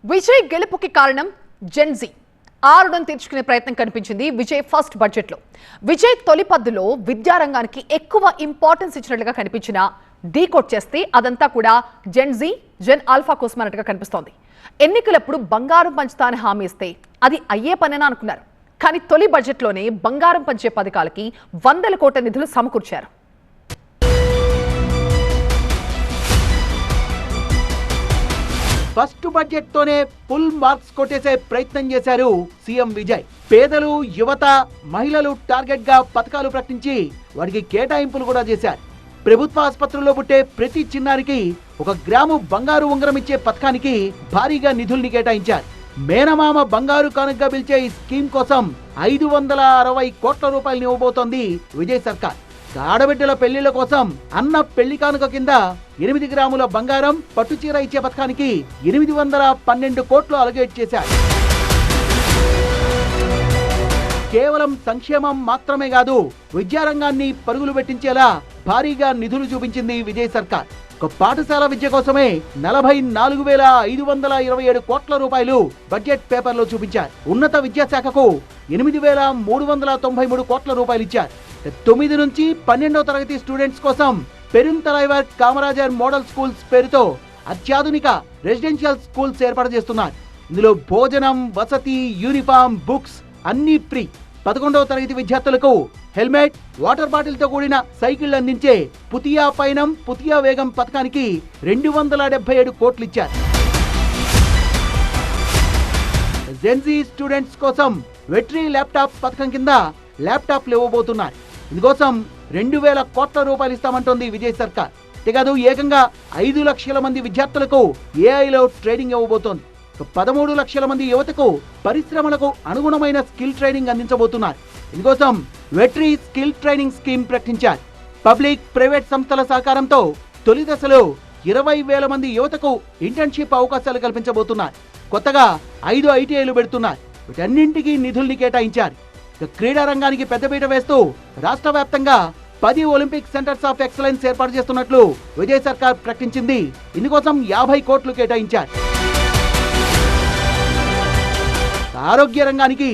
విజయ్ గెలుపుకి కారణం జెన్జీ ఆరుడం తీర్చుకునే ప్రయత్నం కనిపించింది విజయ్ ఫస్ట్ బడ్జెట్ లో. విజయ్ తొలి పద్దులో విద్యారంగానికి ఎక్కువ ఇంపార్టెన్స్ ఇచ్చినట్లుగా కనిపించిన డీకోడ్ చేస్తే అదంతా కూడా జెన్జీ జెన్ ఆల్ఫా కోసం అన్నట్టుగా కనిపిస్తోంది. ఎన్నికలప్పుడు బంగారం పంచుతాని హామీ ఇస్తే అది అయ్యే పనేనా అనుకున్నారు. కానీ తొలి బడ్జెట్లోనే బంగారం పంచే పథకాలకి 100 కోట్ల నిధులు సమకూర్చారు. ఫస్ట్ బడ్జెట్ తోనే ఫుల్ మార్క్స్ కొట్టేసే ప్రయత్నం చేశారు సీఎం విజయ్. పేదలు, యువత, మహిళలు టార్గెట్ గా పథకాలు ప్రకటించి వారికి కేటాయింపులు కూడా చేశారు. ప్రభుత్వ ఆసుపత్రుల్లో పుట్టే ప్రతి చిన్నారికి 1 గ్రాము బంగారు ఉంగరం ఇచ్చే పథకానికి భారీగా నిధుల్ని కేటాయించారు. మేనమామ బంగారు కానుకగా పిలిచే ఈ స్కీమ్ కోసం 560 కోట్ల రూపాయలు ఇవ్వబోతోంది విజయ్ సర్కార్. ఆడబిడ్డల పెళ్లిళ్ల కోసం అన్న పెళ్లి కానుక కింద 8 గ్రాముల బంగారం, పట్టుచీర ఇచ్చే పథకానికి 812 కోట్లు అలొకేట్ చేశారు. కేవలం సంక్షేమం మాత్రమే కాదు, విద్యారంగాన్ని పరుగులు పెట్టించేలా భారీగా నిధులు చూపించింది విజయ్ సర్కార్. ఒక పాఠశాల విద్య కోసమే 44,527 కోట్ల రూపాయలు బడ్జెట్ పేపర్లో చూపించారు. ఉన్నత విద్యాశాఖకు 8,393 కోట్ల రూపాయలు ఇచ్చారు. 9 నుంచి 12వ తరగతి స్టూడెంట్స్ కోసం పెరుంతలైవర్ కామరాజర్ మోడల్ స్కూల్స్ పేరుతో అత్యాధునిక రెసిడెన్షియల్ స్కూల్స్ ఏర్పాటు చేస్తున్నారు. ఇందులో భోజనం, వసతి, యూనిఫామ్, బుక్స్ అన్ని ఫ్రీ. 11వ తరగతి విద్యార్థులకు హెల్మెట్, వాటర్ బాటిల్ తో కూడిన సైకిళ్లు అందించే పుతియా పైనం పుతియా వేగం పథకానికి 277 కోట్లు ఇచ్చారు. జెన్జీ స్టూడెంట్స్ కోసం వెట్రీ ల్యాప్టాప్ పథకం కింద ల్యాప్టాప్లు ఇవ్వబోతున్నారు. ఇందుకోసం 2000 కోట్ల రూపాయలు ఇస్తామంటోంది విజయ్ సర్కార్. అంతేకాదు ఏకంగా 5 లక్షల మంది విద్యార్థులకు ఏఐలో ట్రైనింగ్ ఇవ్వబోతోంది. 13 లక్షల మంది యువతకు పరిశ్రమలకు అనుగుణమైన స్కిల్ ట్రైనింగ్ అందించబోతున్నారు. ఇందుకోసం వెట్రీ స్కిల్ ట్రైనింగ్ స్కీమ్ ప్రకటించారు. పబ్లిక్, ప్రైవేట్ సంస్థల సహకారంతో తొలి దశలో 20,000 మంది యువతకు ఇంటర్న్షిప్ అవకాశాలు కల్పించబోతున్నారు. కొత్తగా 5 ఐటీఐలు పెడుతున్నారు. వీటన్నింటికీ నిధుల్ని కేటాయించారు. క్రీడా రంగానికి పెద్దపీట వేస్తూ రాష్ట్ర వ్యాప్తంగా 10 ఒలింపిక్ సెంటర్స్ ఆఫ్ ఎక్సలెన్స్ ఏర్పాటు చేస్తున్నట్లు విజయ్ సర్కార్ ప్రకటించింది. ఇందుకోసం 50 కోట్లు కేటాయించారు. ఆరోగ్య రంగానికి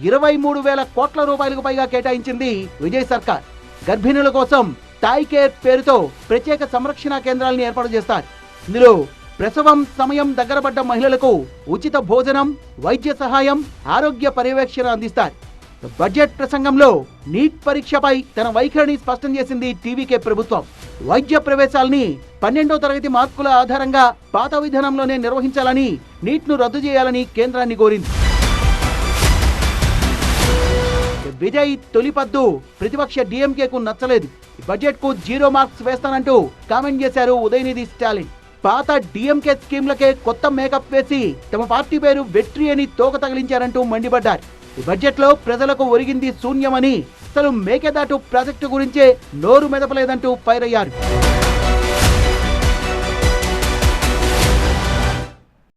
23,000 కోట్ల రూపాయలకు పైగా కేటాయించింది విజయ్ సర్కార్. గర్భిణుల కోసం టాయ్ కేర్ పేరుతో ప్రత్యేక సంరక్షణ కేంద్రాలను ఏర్పాటు చేస్తారు. ఇందులో ప్రసవం సమయం దగ్గర పడ్డ మహిళలకు ఉచిత భోజనం, వైద్య సహాయం, ఆరోగ్య పర్యవేక్షణ అందిస్తారు. బడ్జెట్ ప్రసంగంలో నీట్ పరీక్షపై తన వైఖరిని స్పష్టం చేసింది టీవీకే ప్రభుత్వం. వైద్య ప్రవేశాలని 12వ తరగతి మార్కుల ఆధారంగా పాత విధానంలోనే నిర్వహించాలని, నీట్ను రద్దు చేయాలని కేంద్రాన్ని కోరింది. విజయ్ తొలిపద్దు ప్రతిపక్ష డిఎంకేకు నచ్చలేదు. బడ్జెట్ కు 0 మార్క్స్ వేస్తానంటూ కామెంట్ చేశారు ఉదయనిధి స్టాలిన్. పాత డిఎంకే స్కీమ్లకే కొత్త మేకప్ వేసి తమ పార్టీ పేరు వెట్రీ అని తోక తగిలించారంటూ మండిపడ్డారు. ఈ బడ్జెట్ లో ప్రజలకు ఒరిగింది శూన్యమని, అసలు మేకేదాటు ప్రాజెక్టు గురించే నోరు మెదపలేదంటూ ఫైర్ అయ్యారు.